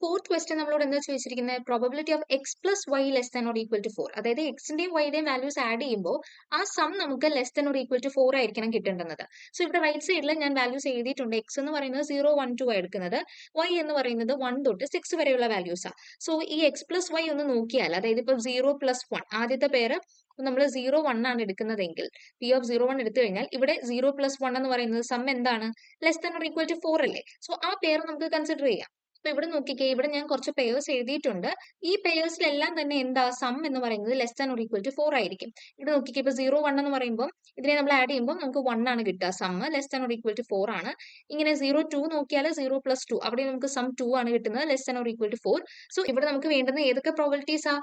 ഫോർത്ത് ക്വസ്റ്റ്യൻ നമ്മളോട് എന്താ ചോദിച്ചിരിക്കുന്നത്? Probability of X plus Y less than or equal to 4. അതായത് എക്സിന്റെയും വൈയുടെയും വാല്യൂസ് ആഡ് ചെയ്യുമ്പോൾ ആ സം നമുക്ക് less than or equal to 4 ആയിരിക്കണം കിട്ടേണ്ടത്. സോ ഇവിടെ റൈറ്റ് സൈഡിൽ ഞാൻ വാല്യൂസ് എഴുതിയിട്ടുണ്ട്. എക്സ് എന്ന് പറയുന്നത് 0 1 2 എടുക്കുന്നത്, വൈ എന്ന് പറയുന്നത് 1 തൊട്ട് 6 വരെയുള്ള വാല്യൂസാണ്. സോ ഈ എക്സ് പ്ലസ് വൈ ഒന്ന് നോക്കിയാൽ, അതായത് ഇപ്പൊ 0 പ്ലസ് 1 ആദ്യത്തെ പേര് നമ്മൾ 0 1 ആണ് എടുക്കുന്നതെങ്കിൽ പി ഓഫ് 0 1 എടുത്തു കഴിഞ്ഞാൽ ഇവിടെ 0 പ്ലസ് 1 എന്ന് പറയുന്നത് സം എന്താണ്? Less than or equal to 4 അല്ലേ. സോ ആ പേർ നമുക്ക് കൺസിഡർ ചെയ്യാം. അപ്പൊ ഇവിടെ നോക്കിക്കേ. ഇവിടെ ഞാൻ കുറച്ച് പെയേഴ്സ് എഴുതിയിട്ടുണ്ട്. ഈ പെയേഴ്സിലെല്ലാം തന്നെ എന്താ സം എന്ന് പറയുന്നത് less than or equal to 4 ആയിരിക്കും. ഇവിടെ നോക്കിക്കേ. ഇപ്പൊ 0 1 എന്ന് പറയുമ്പോൾ ഇതിനെ നമ്മൾ ആഡ് ചെയ്യുമ്പോൾ നമുക്ക് 1 ആണ് കിട്ടുക. Sum less than or equal to 4 ആണ്. ഇങ്ങനെ 0 2 നോക്കിയാൽ 0 പ്ലസ് 2 അവിടെ നമുക്ക് സം 2 ആണ് കിട്ടുന്നത്, less than or equal to 4. So ഇവിടെ നമുക്ക് വേണ്ടുന്ന ഏതൊക്കെ പ്രോബിലിറ്റീസാ?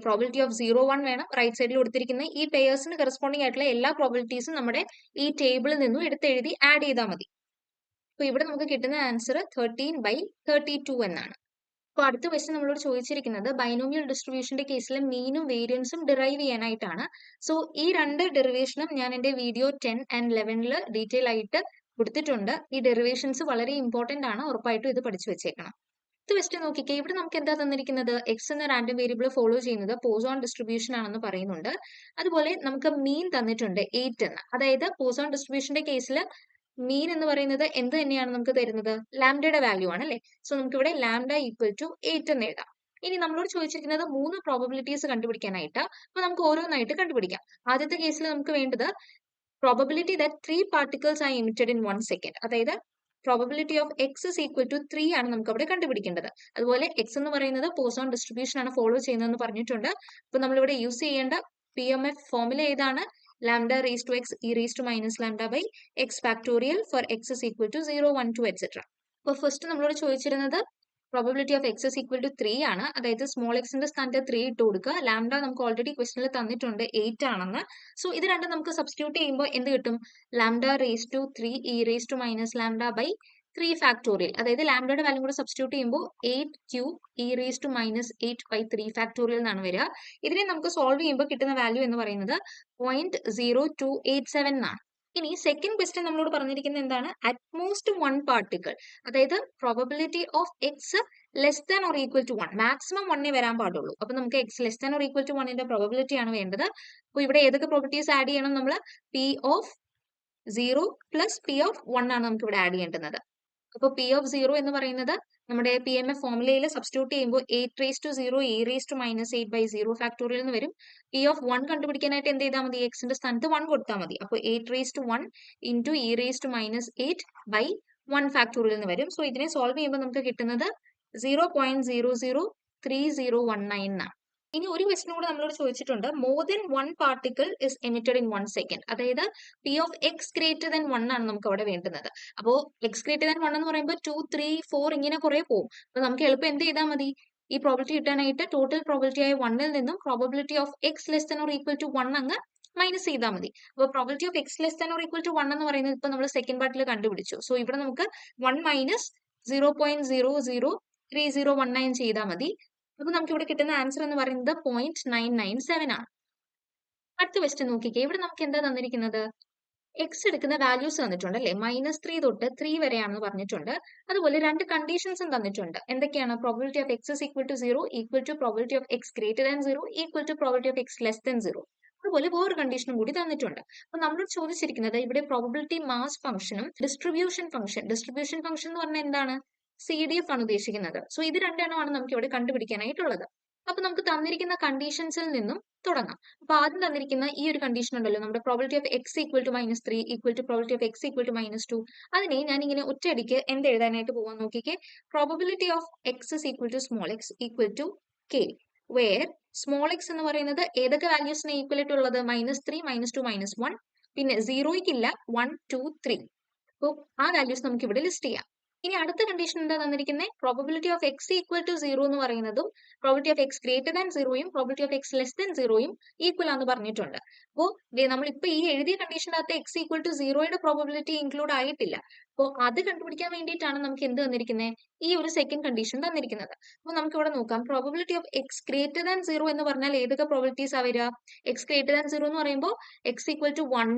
പ്രോബിലിറ്റി ഓഫ് 0 1 വേണം. റൈറ്റ് സൈഡിൽ കൊടുത്തിരിക്കുന്ന ഈ പെയേഴ്സിന് കറസ്പോണ്ടിങ് ആയിട്ടുള്ള എല്ലാ പ്രോബിലിറ്റീസും നമ്മുടെ ഈ ടേബിളിൽ നിന്നും എടുത്തെഴുതി ആഡ് ചെയ്താൽ മതി. അപ്പൊ ഇവിടെ നമുക്ക് കിട്ടുന്ന ആൻസർ 13/32 എന്നാണ്. അപ്പൊ അടുത്ത ക്വസ്റ്റ്യൻ നമ്മളോട് ചോദിച്ചിരിക്കുന്നത് ബൈനോമിയൽ ഡിസ്ട്രിബ്യൂഷന്റെ കേസിൽ മീനും വേരിയൻസും ഡിറൈവ് ചെയ്യാനായിട്ടാണ്. സോ ഈ രണ്ട് ഡെറിവേഷനും ഞാൻ എന്റെ വീഡിയോ 10 and 11 ഡീറ്റെയിൽ ആയിട്ട് കൊടുത്തിട്ടുണ്ട്. ഈ ഡെറിവേഷൻസ് വളരെ ഇമ്പോർട്ടന്റ് ആണ്. ഉറപ്പായിട്ടും ഇത് പഠിച്ചു വെച്ചേക്കണം. അടുത്ത ക്വസ്റ്റ്യൻ നോക്കിക്കേ. ഇവിടെ നമുക്ക് എന്താ തന്നിരിക്കുന്നത്? എക്സ് എന്ന റാൻഡം വേരിയബിൾ ഫോളോ ചെയ്യുന്നത് പോസോൺ ഡിസ്ട്രിബ്യൂഷൻ ആണെന്ന് പറയുന്നുണ്ട്. അതുപോലെ നമുക്ക് മീൻ തന്നിട്ടുണ്ട് 8 എന്ന്. അതായത് പോസോൺ ഡിസ്ട്രിബ്യൂഷന്റെ കേസിൽ മീൻ എന്ന് പറയുന്നത് എന്ത് തന്നെയാണ് നമുക്ക് തരുന്നത്? ലാംഡയുടെ വാല്യൂ ആണ് അല്ലെ. സോ നമുക്ക് ഇവിടെ ലാംഡ ഈക്വൽ ടു 8 എന്ന് എഴുതാം. ഇനി നമ്മളോട് ചോദിച്ചിരിക്കുന്നത് 3 പ്രോബബിലിറ്റീസ് കണ്ടുപിടിക്കാനായിട്ട്. അപ്പൊ നമുക്ക് ഓരോന്നായിട്ട് കണ്ടുപിടിക്കാം. ആദ്യത്തെ കേസിൽ നമുക്ക് വേണ്ടത് probability that 3 particles are emitted in 1 second. അതായത് probability of X is equal to 3 ആണ് നമുക്ക് അവിടെ കണ്ടുപിടിക്കേണ്ടത്. അതുപോലെ എക്സ് എന്ന് പറയുന്നത് പോസോൺ ഡിസ്ട്രിബ്യൂഷൻ ആണ് ഫോളോ ചെയ്യുന്നതെന്ന് പറഞ്ഞിട്ടുണ്ട്. അപ്പൊ നമ്മളിവിടെ യൂസ് ചെയ്യേണ്ട PMF ഫോർമുല ഏതാണ്? lambda raised to x e raised to minus lambda by x factorial for x is equal to 0 1 2 etc. അപ്പോൾ ഫസ്റ്റ് നമ്മളോട് ചോദിച്ചിരുന്നത് probability of X is equal to 3 ആണ്. അതായത് സ്മോൾ എക്സിന്റെ സ്ഥാനത്ത് 3 ഇട്ട് കൊടുക്കുക. ലാംഡ നമുക്ക് ഓൾറെഡി ക്വസ്റ്റനിൽ തന്നിട്ടുണ്ട് 8 ആണെന്ന്. സോ ഇത് രണ്ടും നമുക്ക് സബ്സ്റ്റിറ്റ്യൂട്ട് ചെയ്യുമ്പോൾ എന്ത് കിട്ടും? Lambda raise to 3 e raise to minus lambda by 3 factorial, അതായത് ലാംഡയുടെ വാല്യൂ കൂടെ സബ്സ്റ്റിറ്റ്യൂട്ട് ചെയ്യുമ്പോൾ 8 cube e raise to minus 8/3 factorial എന്നാണ് വരിക. ഇതിനെ നമുക്ക് സോൾവ് ചെയ്യുമ്പോൾ കിട്ടുന്ന വാല്യൂ എന്ന് പറയുന്നത് 0.0287 എന്നാണ്. ഇനി സെക്കൻഡ് ക്വസ്റ്റ്യൻ നമ്മളോട് പറഞ്ഞിരിക്കുന്നത് എന്താണ്? അറ്റ്മോസ്റ്റ് 1 പാർട്ടിക്കിൾ, അതായത് probability of X less than or equal to 1, maximum 1 വരാൻ പാടുള്ളൂ. അപ്പൊ നമുക്ക് x less than or equal to 1ന്റെ പ്രോബബിലിറ്റി ആണ് വേണ്ടത്. അപ്പൊ ഇവിടെ ഏതൊക്കെ പ്രോപ്പർട്ടീസ് ആഡ് ചെയ്യണം? നമ്മൾ p of 0 plus p of 1 ആണ് നമുക്ക് ഇവിടെ ആഡ് ചെയ്യേണ്ടുന്നത്. അപ്പോൾ പി ഓഫ് 0 എന്ന് പറയുന്നത് നമ്മുടെ പി എം എഫ് ഫോർമുലയിൽ സബ്സ്റ്റിറ്റ്യൂട്ട് ചെയ്യുമ്പോൾ 8 e raise to minus 8/0 factorial എന്ന് വരും. പി ഓഫ് 1 കണ്ടുപിടിക്കാനായിട്ട് എന്ത് ചെയ്താൽ മതി? എക്സിന്റെ സ്ഥാനത്ത് 1 കൊടുത്താൽ മതി. അപ്പോൾ 8 into e raise to minus 8/1 factorial എന്ന് വരും. സോ ഇതിനെ സോൾവ് ചെയ്യുമ്പോൾ നമുക്ക് കിട്ടുന്നത് 0.003019 എന്നാണ്. ഇനി ഒരു ക്വസ്റ്റ്യൻ കൂടെ നമ്മളോട് ചോദിച്ചിട്ടുണ്ട്, more than 1 particle is emitted in 1 second, അതായത് p of x greater than 1 ആണ് നമുക്ക് അവിടെ വേണ്ടുന്നത്. അപ്പോൾ എക്സ് ഗ്രേറ്റർ ദൻ 1 എന്ന് പറയുമ്പോൾ 2, 3, 4 ഇങ്ങനെ കുറെ പോകും. അപ്പൊ നമുക്ക് എളുപ്പം എന്ത് ചെയ്താൽ മതി? ഈ പ്രോബിലിറ്റി കിട്ടാനായിട്ട് ടോട്ടൽ പ്രോബിലിറ്റി ആയ 1ൽ നിന്നും probability of X less than or equal to 1 അങ്ങ് മൈനസ് ചെയ്താൽ മതി. അപ്പോൾ probability of X less than or equal to 1 എന്ന് പറയുന്നത് ഇപ്പൊ നമ്മൾ സെക്കൻഡ് പാർട്ടിൽ കണ്ടുപിടിച്ചു. സോ ഇവിടെ നമുക്ക് 1 മൈനസ് 0.003019 ചെയ്താൽ മതി. അപ്പൊ നമുക്ക് ഇവിടെ കിട്ടുന്ന ആൻസർ എന്ന് പറയുന്നത് 0.997 ആണ്. അടുത്ത ക്വസ്റ്റ്യൻ നോക്കിക്കേ. ഇവിടെ നമുക്ക് എന്താ തന്നിരിക്കുന്നത്? എക്സ് എടുക്കുന്ന വാല്യൂസ് തന്നിട്ടുണ്ട് അല്ലെ, -3 തൊട്ട് 3 വരെയാണെന്ന് പറഞ്ഞിട്ടുണ്ട്. അതുപോലെ 2 കണ്ടീഷൻസും തന്നിട്ടുണ്ട്. എന്തൊക്കെയാണ്? Probability of x equal to 0 equal to probability of x greater than 0 equal to probability of X less than 0. അതുപോലെ വേറെ കണ്ടീഷനും കൂടി തന്നിട്ടുണ്ട്. അപ്പൊ നമ്മളോട് ചോദിച്ചിരിക്കുന്നത് ഇവിടെ പ്രോബിലിറ്റി മാസ് ഫംഗ്ഷനും ഡിസ്ട്രിബ്യൂഷൻ ഫംഗ്ഷൻ എന്ന് പറഞ്ഞാൽ എന്താണ്? CDF ആണ് ഉദ്ദേശിക്കുന്നത്. സോ ഇത് രണ്ടെണ്ണമാണ് നമുക്ക് ഇവിടെ കണ്ടുപിടിക്കാനായിട്ടുള്ളത്. അപ്പൊ നമുക്ക് തന്നിരിക്കുന്ന കണ്ടീഷൻസിൽ നിന്നും തുടങ്ങാം. അപ്പൊ ആദ്യം തന്നിരിക്കുന്ന ഈ ഒരു കണ്ടീഷൻ ഉണ്ടല്ലോ, നമ്മുടെ probability of x equal to -3 equal to probability of x equal to -2, അതിനെ ഞാൻ ഇങ്ങനെ ഒറ്റയടിക്ക് എന്ത് എഴുതാനായിട്ട് പോകാൻ നോക്കിക്കേ. Probability of X is equal to small x equal to k, where small x എന്ന് പറയുന്നത് ഏതൊക്കെ വാല്യൂസിനെ ഈക്വൽ ആയിട്ടുള്ളത്? -3, -2, -1, പിന്നെ 0ക്കില്ല 1, 2, 3. അപ്പോൾ ആ വാല്യൂസ് നമുക്ക് ഇവിടെ ലിസ്റ്റ് ചെയ്യാം. ഇനി അടുത്ത കണ്ടീഷൻ എന്താ തന്നിരിക്കുന്നത്? Probability of x equal to 0 എന്ന് പറയുന്നതും probability of x greater than 0യും probability of X less than 0യും ഈക്വൽ ആണെന്ന് പറഞ്ഞിട്ടുണ്ട്. അപ്പോൾ നമ്മളിപ്പോ ഈ എഴുതിയ കണ്ടീഷനകത്ത് എക്സ് ഈക്വൽ ടു 0യുടെ പ്രോബിലിറ്റി ഇൻക്ലൂഡ് ആയിട്ടില്ല. അപ്പോൾ അത് കണ്ടുപിടിക്കാൻ വേണ്ടിയിട്ടാണ് നമുക്ക് എന്ത് തന്നിരിക്കുന്നത്? ഈ ഒരു സെക്കൻഡ് കണ്ടീഷൻ തന്നിരിക്കുന്നത്. അപ്പോൾ നമുക്ക് ഇവിടെ നോക്കാം. Probability of x greater than 0 എന്ന് പറഞ്ഞാൽ ഏതൊക്കെ പ്രോബിലിറ്റീസ് ആ വരിക? എക്സ് ഗ്രേറ്റർ ദാൻ 0 എന്ന് പറയുമ്പോൾ x equal to 1,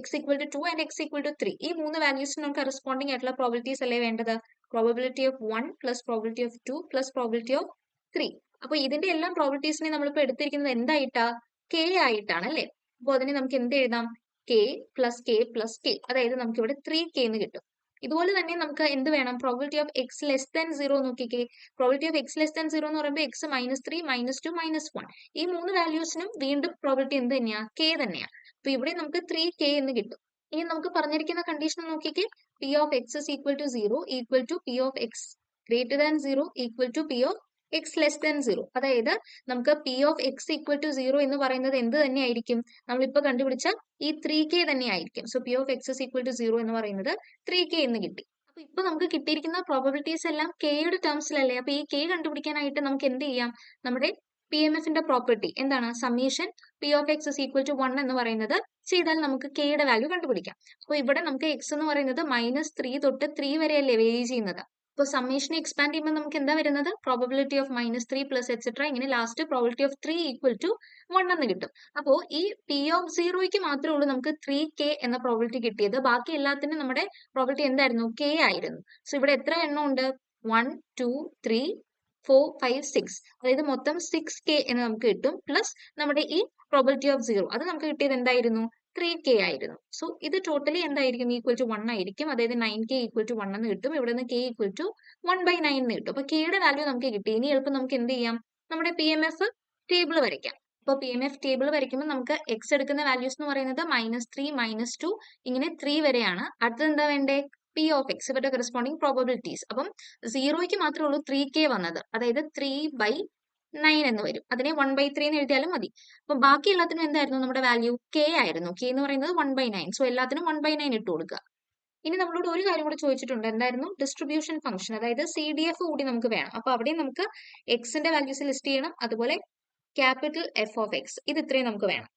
x equal to 2 and x equal to 3. ഈ 3 വാല്യൂസിന് നമുക്ക് കറസ്പോണ്ടിങ് ആയിട്ടുള്ള പ്രോബിലിറ്റീസ് അല്ലേ വേണ്ടത്? Probability of 1 plus probability of 2 plus probability of 3. അപ്പൊ ഇതിന്റെ എല്ലാം പ്രോബിലിറ്റീസിനെ നമ്മളിപ്പോ എടുത്തിരിക്കുന്നത് എന്തായിട്ടാ? കെ ആയിട്ടാണ് അല്ലെ. അപ്പൊ അതിനെ നമുക്ക് എന്ത് എഴുതാം? K plus K plus K, അതായത് നമുക്ക് ഇവിടെ 3K എന്ന് കിട്ടും. ഇതുപോലെ തന്നെ നമുക്ക് എന്ത് വേണം? Probability of X less than 0 നോക്കിക്കേ. Probability of X less than 0 എന്ന് പറയുമ്പോൾ എക്സ് -3, -2, -1, ഈ 3 വാല്യൂസിനും വീണ്ടും പ്രോബിലിറ്റി എന്ത് തന്നെയാ? കെ തന്നെയാ. അപ്പൊ ഇവിടെ നമുക്ക് 3K എന്ന് കിട്ടും. ഇനി നമുക്ക് പറഞ്ഞിരിക്കുന്ന കണ്ടീഷൻ നോക്കിക്കേ. P of x is equal to 0 equal to P of x greater than 0 equal to P of x less than 0. അതായത് നമുക്ക് P of x equal to 0 എന്ന് പറയുന്നത് എന്ത് തന്നെയായിരിക്കും? നമ്മളിപ്പോ കണ്ടുപിടിച്ച ഈ 3K തന്നെയായിരിക്കും. So P of x is equal to 0 എന്ന് പറയുന്നത് 3K എന്ന് കിട്ടി. അപ്പൊ ഇപ്പൊ നമുക്ക് കിട്ടിയിരിക്കുന്ന പ്രോബബിലിറ്റീസ് എല്ലാം കെയുടെ ടേംസിലല്ലേ. അപ്പൊ ഈ കെ കണ്ടുപിടിക്കാനായിട്ട് നമുക്ക് എന്ത് ചെയ്യാം? നമ്മുടെ PMFന്റെ പ്രോപ്പർട്ടി എന്താണ്? Summation P of x is equal to 1 എന്ന് പറയുന്നത് ചെയ്താൽ നമുക്ക് കെയുടെ വാല്യൂ കണ്ടുപിടിക്കാം. അപ്പോൾ ഇവിടെ നമുക്ക് എക്സ് എന്ന് പറയുന്നത് -3 തൊട്ട് 3 വരെയല്ലേ വേരി ചെയ്യുന്നത്. അപ്പോൾ സമ്മേഷനെ എക്സ്പാൻഡ് ചെയ്യുമ്പോൾ നമുക്ക് എന്താ വരുന്നത്? പ്രോബിലിറ്റി ഓഫ് -3 പ്ലസ് എക്സെട്ര, ഇങ്ങനെ last probability of 3 equal to 1 എന്ന് കിട്ടും. അപ്പോൾ ഈ P of 0ക്ക് മാത്രമേ ഉള്ളൂ നമുക്ക് 3K എന്ന പ്രോബിലിറ്റി കിട്ടിയത്. ബാക്കി എല്ലാത്തിനും നമ്മുടെ പ്രോബിലിറ്റി എന്തായിരുന്നു? K ആയിരുന്നു. സോ ഇവിടെ എത്ര എണ്ണം ഉണ്ട്? 1, 2, 3, 4, 5, 6, അതായത് മൊത്തം 6K എന്ന് നമുക്ക് കിട്ടും. പ്ലസ് നമ്മുടെ ഈ പ്രോബിലിറ്റി ഓഫ് 0 അത് നമുക്ക് കിട്ടിയത് എന്തായിരുന്നു? 3K ആയിരുന്നു. സോ ഇത് ടോട്ടലി എന്തായിരിക്കും? ഈക്വൽ ടു 1 ആയിരിക്കും. അതായത് 9K ഈക്വൽ ടു 1 എന്ന് കിട്ടും. ഇവിടെ നിന്ന് K ഈക്വൽ ടു 1/9 എന്ന് കിട്ടും. അപ്പൊ കെയുടെ വാല്യൂ നമുക്ക് കിട്ടി. ഇനി എളുപ്പം നമുക്ക് എന്ത് ചെയ്യാം? നമ്മുടെ PMF ടേബിൾ വരയ്ക്കാം. അപ്പോൾ PMF ടേബിൾ വരയ്ക്കുമ്പോൾ നമുക്ക് എക്സ് എടുക്കുന്ന വാല്യൂസ് എന്ന് പറയുന്നത് -3, -2, ഇങ്ങനെ 3 വരെയാണ്. അടുത്തത് എന്താ വേണ്ടേ? P of x, ഇവരുടെ കറസ്പോണ്ടിങ് പ്രോബബിലിറ്റീസ്. അപ്പം 0ക്ക് മാത്രമേ ഉള്ളൂ 3K വന്നത്, അതായത് 3/9 എന്ന് വരും. അതിനെ 1/3 എന്ന് എഴുതിയാലും മതി. അപ്പൊ ബാക്കി എല്ലാത്തിനും എന്തായിരുന്നു നമ്മുടെ വാല്യൂ? K ആയിരുന്നു. K എന്ന് പറയുന്നത് 1/9. സോ എല്ലാത്തിനും 1/9 ഇട്ട് കൊടുക്കുക. ഇനി നമ്മളോട് ഒരു കാര്യം കൂടെ ചോദിച്ചിട്ടുണ്ട്. എന്തായിരുന്നു? ഡിസ്ട്രിബ്യൂഷൻ ഫംഗ്ഷൻ, അതായത് CDF കൂടി നമുക്ക് വേണം. അപ്പൊ അവിടെ നമുക്ക് എക്സിന്റെ വാല്യൂസ് ലിസ്റ്റ് ചെയ്യണം. അതുപോലെ ക്യാപിറ്റൽ F of x, ഇത് ഇത്രയും നമുക്ക് വേണം.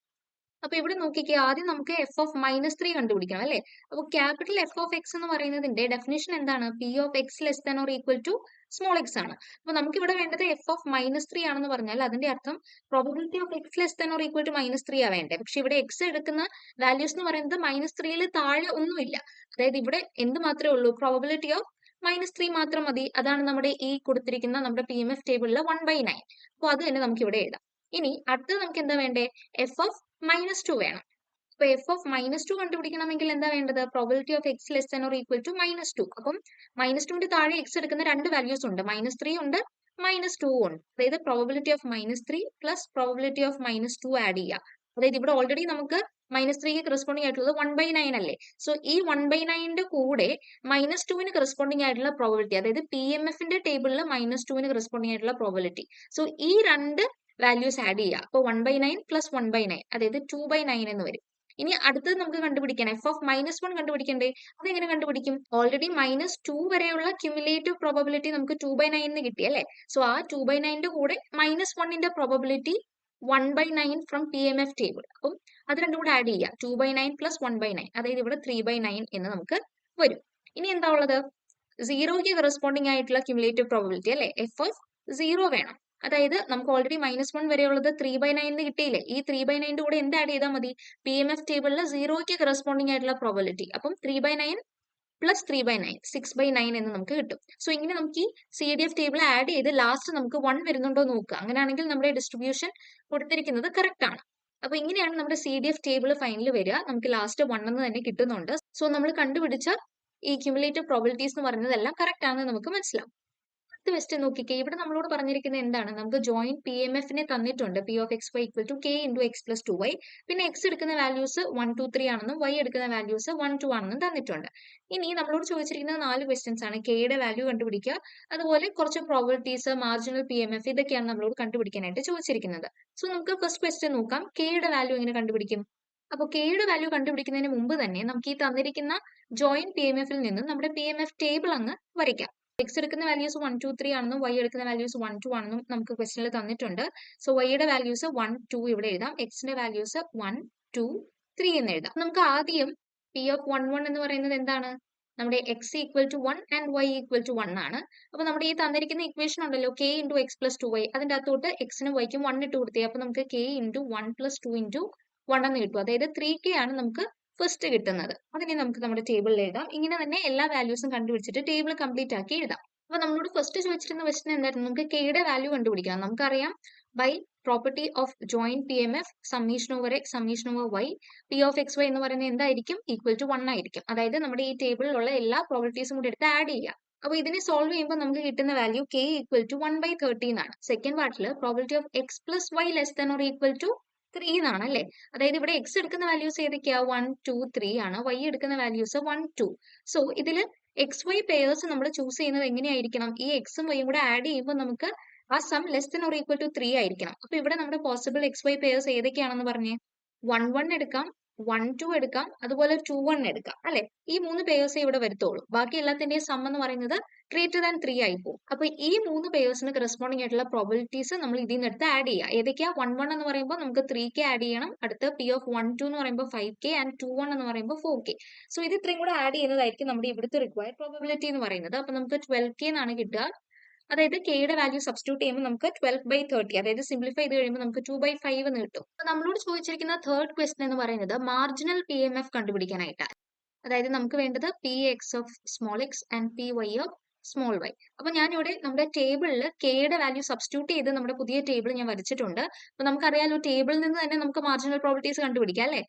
അപ്പൊ ഇവിടെ നോക്കിക്കേ, ആദ്യം നമുക്ക് എഫ് ഓഫ് -3 കണ്ടുപിടിക്കണം അല്ലെ. അപ്പൊ ക്യാപിറ്റൽ എഫ് ഓഫ് എക്സ് എന്ന് പറയുന്നതിന്റെ ഡെഫിനിഷൻ എന്താണ്? P of X less than or equal to small x ആണ്. അപ്പൊ നമുക്ക് ഇവിടെ വേണ്ടത് എഫ് ഓഫ് -3 ആണെന്ന് പറഞ്ഞാൽ അതിന്റെ അർത്ഥം probability of X less than or equal to -3 ആ വേണ്ടത്. പക്ഷെ ഇവിടെ എക്സ് എടുക്കുന്ന വാല്യൂസ് എന്ന് പറയുന്നത് -3യിൽ താഴെ ഒന്നുമില്ല. അതായത് ഇവിടെ എന്ത് മാത്രമേ ഉള്ളൂ? പ്രോബബിലിറ്റി ഓഫ് -3 മാത്രം മതി. അതാണ് നമ്മുടെ ഈ കൊടുത്തിരിക്കുന്ന നമ്മുടെ പി എം എഫ് ടേബിളിൽ 1/9. അപ്പൊ അത് തന്നെ നമുക്ക് ഇവിടെ എഴുതാം. ഇനി അടുത്തത് നമുക്ക് എന്താ വേണ്ടേ? എഫ് ഓഫ് -2 വേണം. അപ്പൊ എഫ് ഓഫ് -2 കണ്ടുപിടിക്കണമെങ്കിൽ എന്താ വേണ്ടത്? Probability of X less than or equal to -2. അപ്പം -2ന്റെ താഴെ എക്സ് എടുക്കുന്ന രണ്ട് വാല്യൂസ് ഉണ്ട്, -3 ഉണ്ട്, -2 ഉണ്ട്. അതായത് probability of -3 plus probability of -2 add ചെയ്യുക. അതായത് ഇവിടെ ഓൾറെഡി നമുക്ക് -3ക്ക് കറസ്പോണ്ടിങ് ആയിട്ടുള്ളത് 1/9 അല്ലേ. സോ ഈ 1/9ന്റെ കൂടെ -2ന് കറസ്പോണ്ടിങ് ആയിട്ടുള്ള പ്രോബിലിറ്റി, അതായത് പി എം എഫിന്റെ ടേബിളിൽ -2ന് കറസ്പോണ്ടിങ് ആയിട്ടുള്ള പ്രോബിലിറ്റി. സോ ഈ രണ്ട് വാല്യൂസ് ആഡ് ചെയ്യുക. അപ്പോൾ 1/9 പ്ലസ് 1/9, അതായത് 2/9 എന്ന് വരും. ഇനി അടുത്തത് നമുക്ക് കണ്ടുപിടിക്കണം, എഫ് ഓഫ് -1 കണ്ടുപിടിക്കണ്ടേ? അതെങ്ങനെ കണ്ടുപിടിക്കും? ഓൾറെഡി -2 വരെയുള്ള ക്യുമുലേറ്റീവ് പ്രോബബിലിറ്റി നമുക്ക് 2/9 കിട്ടി അല്ലേ. സോ ആ 2/9ന്റെ കൂടെ -1ന്റെ probability 1/9 from P M F table. അപ്പം അത് രണ്ടും കൂടെ ആഡ് ചെയ്യുക. 2/9 പ്ലസ് 1/9, അതായത് ഇവിടെ 3/9 എന്ന് നമുക്ക് വരും. ഇനി എന്താ ഉള്ളത്? സീറോയ്ക്ക് കറസ്പോണ്ടിങ് ആയിട്ടുള്ള ക്യുമുലേറ്റീവ് പ്രോബബിലിറ്റി അല്ലെ, എഫ് ഓഫ് 0 വേണം. അതായത് നമുക്ക് ഓൾറെഡി -1 വരെയുള്ളത് 3/9 കിട്ടിയില്ലേ. ഈ 3/9ന്റെ കൂടെ എന്ത് ആഡ് ചെയ്താൽ മതി? പി എം എഫ് ടേബിളിൽ സീറോയ്ക്ക് കറസ്പോണ്ടിങ് ആയിട്ടുള്ള പ്രോബബിലിറ്റി. അപ്പം 3/9 പ്ലസ് 3/9 6/9 എന്ന് നമുക്ക് കിട്ടും. സോ ഇങ്ങനെ നമുക്ക് ഈ C D F table add ചെയ്ത് ലാസ്റ്റ് നമുക്ക് 1 വരുന്നുണ്ടോ നോക്കുക. അങ്ങനെയാണെങ്കിൽ നമ്മുടെ ഡിസ്ട്രിബ്യൂഷൻ കൊടുത്തിരിക്കുന്നത് കറക്റ്റ് ആണ്. അപ്പൊ ഇങ്ങനെയാണ് നമ്മുടെ C D F table final വരിക. നമുക്ക് ലാസ്റ്റ് 1 എന്ന് തന്നെ കിട്ടുന്നുണ്ട്. സോ നമ്മൾ കണ്ടുപിടിച്ച ഈ ക്യുമുലേറ്റീവ് പ്രോബബിലിറ്റീസ് എന്ന് പറയുന്നതെല്ലാം കറക്റ്റ് ആണെന്ന് നമുക്ക് മനസ്സിലാവും. അടുത്ത ക്വസ്റ്റ്യൻ നോക്കിക്കേ, ഇവിടെ നമ്മളോട് പറഞ്ഞിരിക്കുന്നത് എന്താണ്? നമുക്ക് ജോയിന്റ് പി എം എഫിനെ തന്നിട്ടുണ്ട്. P of X Y equal to k into x plus 2y. പിന്നെ എക്സ് എടുക്കുന്ന വാല്യൂസ് 1, 2, 3 ആണെന്നും വൈ എടുക്കുന്ന വാല്യൂസ് 1, 2 ആണെന്നും തന്നിട്ടുണ്ട്. ഇനി നമ്മളോട് ചോദിച്ചിരിക്കുന്നത് 4 ക്വസ്റ്റ്യൻസ് ആണ്. കെയുടെ വാല്യൂ കണ്ടുപിടിക്കുക, അതുപോലെ കുറച്ച് probabilities, marginal P M F, ഇതൊക്കെയാണ് നമ്മളോട് കണ്ടുപിടിക്കാനായിട്ട് ചോദിച്ചിരിക്കുന്നത്. സോ നമുക്ക് ഫസ്റ്റ് ക്വസ്റ്റ്യൻ നോക്കാം. കെയുടെ വാല്യൂ എങ്ങനെ കണ്ടുപിടിക്കും? അപ്പോൾ കെയുടെ വാല്യൂ കണ്ടുപിടിക്കുന്നതിന് മുമ്പ് തന്നെ നമുക്ക് ഈ തന്നിരിക്കുന്ന ജോയിന്റ് പി എം എഫിൽ നിന്ന് നമ്മുടെ പി എം എഫ് ടേബിൾ അങ്ങ് വരയ്ക്കാം. എക്സ് എടുക്കുന്ന വാല്യൂസ് 1, 2, 3 ആണെന്നും വൈ എടുക്കുന്ന വാല്യൂസ് 1, 2 ആണെന്നും നമുക്ക് ക്വസ്റ്റനിൽ തന്നിട്ടുണ്ട്. സോ വൈയുടെ വാല്യൂസ് 1, 2 ഇവിടെ എഴുതാം. എക്സിന്റെ വാല്യൂസ് 1, 2, 3 എന്ന് എഴുതാം. നമുക്ക് ആദ്യം പി ഓഫ് 1, 1 എന്ന് പറയുന്നത് എന്താണ്? നമ്മുടെ x equal to 1 and Y equal to 1 ആണ്. അപ്പൊ നമ്മുടെ ഈ തന്നിരിക്കുന്ന ഇക്വേഷൻ ഉണ്ടല്ലോ, K into x plus 2y, അതിന്റെ അകത്തോട്ട് എക്സിനും വൈക്കും 1 ഇട്ട് കൊടുത്തേ. അപ്പൊ നമുക്ക് കെ ഇൻറ്റു 1 പ്ലസ് 2 ഇൻറ്റു 1 എന്ന് കിട്ടും. അതായത് 3k ആണ് നമുക്ക് ഫസ്റ്റ് കിട്ടുന്നത്. അതിനെ നമുക്ക് നമ്മുടെ ടേബിളിൽ എഴുതാം. ഇങ്ങനെ തന്നെ എല്ലാ വാല്യൂസും കണ്ടുപിടിച്ചിട്ട് ടേബിൾ കംപ്ലീറ്റ് ആക്കി എഴുതാം. അപ്പൊ നമ്മളോട് ഫസ്റ്റ് ചോദിച്ചിരുന്ന ക്വസ്റ്റൻ എന്തായിരുന്നു? നമുക്ക് കെയുടെ വാല്യൂ കണ്ടുപിടിക്കണം. നമുക്കറിയാം by property of joint P M F summation over x summation over y, P of X y എന്ന് പറയുന്നത് എന്തായിരിക്കും? ഈക്വൽ ടു 1 ആയിരിക്കും. അതായത് നമ്മുടെ ഈ ടേബിളിലുള്ള എല്ലാ പ്രോപ്പർട്ടീസും കൂടി എടുത്ത് ആഡ് ചെയ്യാം. അപ്പൊ ഇതിനെ സോൾവ് ചെയ്യുമ്പോൾ നമുക്ക് കിട്ടുന്ന വാല്യൂ കെ ഈക്വൽ ടു 1/13 ആണ്. സെക്കൻഡ് പാർട്ടിൽ probability of X plus Y less than or equal to 3 എന്നാണ് അല്ലേ. അതായത് ഇവിടെ എക്സ് എടുക്കുന്ന വാല്യൂസ് ഏതൊക്കെയാ? 1, 2, 3 ആണ്. വൈ എടുക്കുന്ന വാല്യൂസ് 1, 2. സോ ഇതിൽ എക്സ് വൈ പെയേഴ്സ് നമ്മൾ ചൂസ് ചെയ്യുന്നത് എങ്ങനെയായിരിക്കണം? ഈ എക്സും വൈയും കൂടെ ആഡ് ചെയ്യുമ്പോൾ നമുക്ക് ആ sum less than or equal to 3 ആയിരിക്കണം. അപ്പൊ ഇവിടെ നമ്മുടെ പോസിബിൾ എക്സ് വൈ പെയേഴ്സ് ഏതൊക്കെയാണെന്ന് പറഞ്ഞേ? 1, 1 എടുക്കാം, 1, 2 എടുക്കാം, അതുപോലെ 2, 1 എടുക്കാം അല്ലെ. ഈ 3 പെയേഴ്സേ ഇവിടെ വരുത്തുള്ളൂ. ബാക്കി എല്ലാത്തിന്റെയും സം എന്ന് പറയുന്നത് ഗ്രേറ്റർ ദാൻ 3 ആയി പോകും. അപ്പൊ ഈ 3 പെയേഴ്സിന് കറസ്പോണ്ടിങ് ആയിട്ടുള്ള പ്രോബിലിറ്റീസ് നമ്മൾ ഇതിൽ നിന്ന് എടുത്ത് ആഡ് ചെയ്യുക. ഏതൊക്കെയാ? 1, 1 എന്ന് പറയുമ്പോൾ നമുക്ക് 3k ആഡ് ചെയ്യണം. അടുത്ത പി ഓഫ് 1, 2 എന്ന് പറയുമ്പോൾ 5k ആൻഡ് 2, 1 എന്ന് പറയുമ്പോൾ 4k. സോ ഇത് ഇത്രയും കൂടെ ആഡ് ചെയ്യുന്നതായിരിക്കും നമ്മുടെ ഇവിടുത്തെ റിക്വയർഡ് പ്രോബിലിറ്റി എന്ന് പറയുന്നത്. അപ്പൊ നമുക്ക് 12k എന്നാണ് കിട്ടുക. അതായത് കെയുടെ വാല്യൂ സബ്സ്റ്റിറ്റ്യൂട്ട് ചെയ്യുമ്പോൾ നമുക്ക് 12/30, അതായത് സിംപ്ലിഫൈ ചെയ്ത് കഴിയുമ്പോൾ നമുക്ക് 2/5 എന്ന് കിട്ടും. അപ്പൊ നമ്മളോട് ചോദിച്ചിരിക്കുന്ന തേർഡ് ക്വസ്റ്റൻ എന്ന് പറയുന്നത് മാർജിനൽ പി എം എഫ് കണ്ടുപിടിക്കാനായിട്ടാണ്. അതായത് നമുക്ക് വേണ്ടത് P x of small x and P y of small y. അപ്പൊ ഞാനിവിടെ നമ്മുടെ ടേബിളിൽ കെയുടെ വാല്യൂ സബ്സ്റ്റിറ്റ്യൂട്ട് ചെയ്ത് നമ്മുടെ പുതിയ ടേബിൾ ഞാൻ വരച്ചിട്ടുണ്ട്. അപ്പൊ നമുക്കറിയാലോ ടേബിളിൽ നിന്ന് തന്നെ നമുക്ക് മാർജിനൽ പ്രോബിലിറ്റീസ് കണ്ടുപിടിക്കാം അല്ലെ.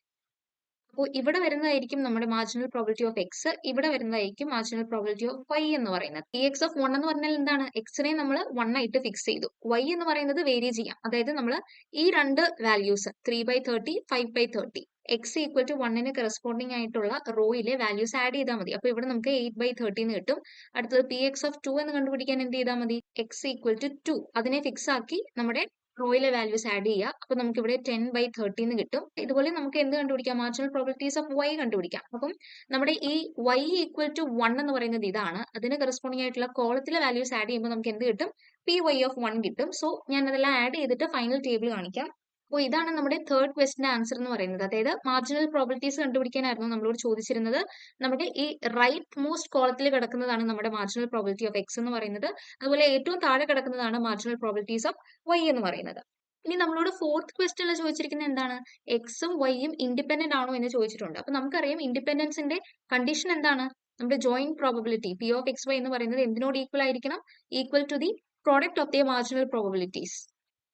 അപ്പോൾ ഇവിടെ വരുന്നതായിരിക്കും നമ്മുടെ മാർജിനൽ പ്രോബിലിറ്റി ഓഫ് എക്സ്, ഇവിടെ വരുന്നതായിരിക്കും മാർജിനൽ പ്രോബിലിറ്റി ഓഫ് വൈ എന്ന് പറയുന്നത്. പി എക്സ് ഓഫ് 1 എന്ന് പറഞ്ഞാൽ എന്താണ്? എക്സിനെ നമ്മൾ 1 ആയിട്ട് ഫിക്സ് ചെയ്തു. വൈ എന്ന് പറയുന്നത് വേരി ചെയ്യാം. അതായത് നമ്മൾ ഈ രണ്ട് വാല്യൂസ് 3/30, 5/30, എക്സ് ഈക്വൽ ടു 1ന് കറസ്പോണ്ടിങ് ആയിട്ടുള്ള റോയിലെ വാല്യൂസ് ആഡ് ചെയ്താൽ മതി. അപ്പൊ ഇവിടെ നമുക്ക് 8/30 എന്ന് കിട്ടും. അടുത്തത് പി എക്സ് ഓഫ് 2 എന്ന് കണ്ടുപിടിക്കാൻ എന്ത് ചെയ്താൽ മതി? എക്സ് ഈക്വൽ ടു 2 അതിനെ ഫിക്സ് ആക്കി നമ്മുടെ റോയിലെ വാല്യൂസ് ആഡ് ചെയ്യുക. അപ്പൊ നമുക്ക് ഇവിടെ 10/30 എന്ന് കിട്ടും. ഇതുപോലെ നമുക്ക് എന്ത് കണ്ടുപിടിക്കാം? മാർജിനൽ പ്രോബിലിറ്റീസ് ഓഫ് വൈ കണ്ടുപിടിക്കാം. അപ്പം നമ്മുടെ ഈ വൈ ഈക്വൽ ടു 1 എന്ന് പറയുന്നത് ഇതാണ്. അതിന് കറസ്പോണ്ടിങ് ആയിട്ടുള്ള കോളത്തിലെ വാല്യൂസ് ആഡ് ചെയ്യുമ്പോൾ നമുക്ക് എന്ത് കിട്ടും? പി വൈ ഓഫ് 1 കിട്ടും. സോ ഞാൻ അതെല്ലാം ആഡ് ചെയ്തിട്ട് ഫൈനൽ ടേബിൾ കാണിക്കാം. അപ്പോൾ ഇതാണ് നമ്മുടെ തേർഡ് ക്വസ്റ്റിന്റെ ആൻസർ എന്ന് പറയുന്നത്. അതായത് മാർജിനൽ പ്രോബിലിറ്റീസ് കണ്ടുപിടിക്കാനായിരുന്നു നമ്മളോട് ചോദിച്ചിരുന്നത്. നമ്മുടെ ഈ റൈറ്റ് മോസ്റ്റ് കോളത്തിൽ കിടക്കുന്നതാണ് നമ്മുടെ മാർജിനൽ പ്രോബിലിറ്റി ഓഫ് എക്സ് എന്ന് പറയുന്നത്. അതുപോലെ ഏറ്റവും താഴെ കിടക്കുന്നതാണ് മാർജിനൽ പ്രോബിലിറ്റീസ് ഓഫ് വൈ എന്ന് പറയുന്നത്. ഇനി നമ്മളോട് ഫോർത്ത് ക്വസ്റ്റിനിൽ ചോദിച്ചിരിക്കുന്നത് എന്താണ്? എക്സും വൈയും ഇൻഡിപെൻഡന്റ് ആണോ എന്ന് ചോദിച്ചിട്ടുണ്ട്. അപ്പൊ നമുക്കറിയാം ഇൻഡിപെൻഡൻസിന്റെ കണ്ടീഷൻ എന്താണ്? നമ്മുടെ joint probability P of X y എന്ന് പറയുന്നത് എന്തിനോട് ഈക്വൽ ആയിരിക്കണം? Equal to the product of the marginal probabilities.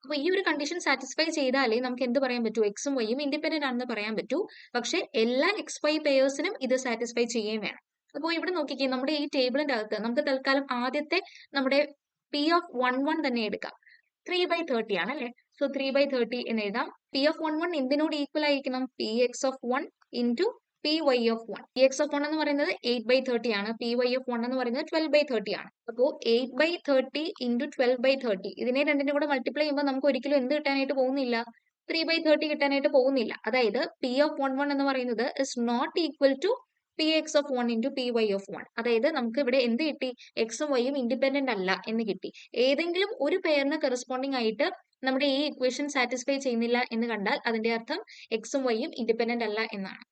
അപ്പൊ ഈ ഒരു കണ്ടീഷൻ സാറ്റിസ്ഫൈ ചെയ്താലേ നമുക്ക് എന്ത് പറയാൻ പറ്റൂ? എക്സും വൈയും ഇൻഡിപെൻഡന്റ് ആണെന്ന് പറയാൻ പറ്റൂ. പക്ഷെ എല്ലാ എക്സ് വൈ പെയേഴ്സിനും ഇത് സാറ്റിസ്ഫൈ ചെയ്യുകയും വേണം. അപ്പോൾ ഇവിടെ നോക്കിക്കേ, നമ്മുടെ ഈ ടേബിളിന്റെ അകത്ത് നമുക്ക് തൽക്കാലം ആദ്യത്തെ നമ്മുടെ പി ഓഫ് 1 തന്നെ എടുക്കാം. 3/30 ആണ് അല്ലെ? സോ 3/30 എന്ന് എഴുതാം. പി ഓഫ് 1 എന്തിനോട് ഈക്വൽ ആയിരിക്കണം? P x of 1 into P y of 1. P x of 1 എന്ന് പറയുന്നത് 8/30 ആണ്. പി വൈ ഓഫ് 1 എന്ന് പറയുന്നത് 12/30 ആണ്. അപ്പോൾ 8/30 ഇൻറ്റു 12/30 ഇതിനെ രണ്ടിനും കൂടെ മൾട്ടിപ്ലൈ ചെയ്യുമ്പോൾ നമുക്ക് ഒരിക്കലും എന്ത് കിട്ടാനായിട്ട് പോകുന്നില്ല? 3/30 കിട്ടാനായിട്ട് പോകുന്നില്ല. അതായത് പി ഓഫ് 1 എന്ന് പറയുന്നത് is not equal to P x of 1 into P y of 1. അതായത് നമുക്ക് ഇവിടെ എന്ത് കിട്ടി? എക്സും വൈയും ഇൻഡിപെൻഡന്റ് അല്ല എന്ന് കിട്ടി. ഏതെങ്കിലും ഒരു പെയറിന് കറസ്പോണ്ടിങ് ആയിട്ട് നമ്മുടെ ഈ ഇക്വേഷൻ സാറ്റിസ്ഫൈ ചെയ്യുന്നില്ല എന്ന് കണ്ടാൽ അതിന്റെ അർത്ഥം എക്സും വൈയും ഇൻഡിപെൻഡന്റ് അല്ല എന്നാണ്.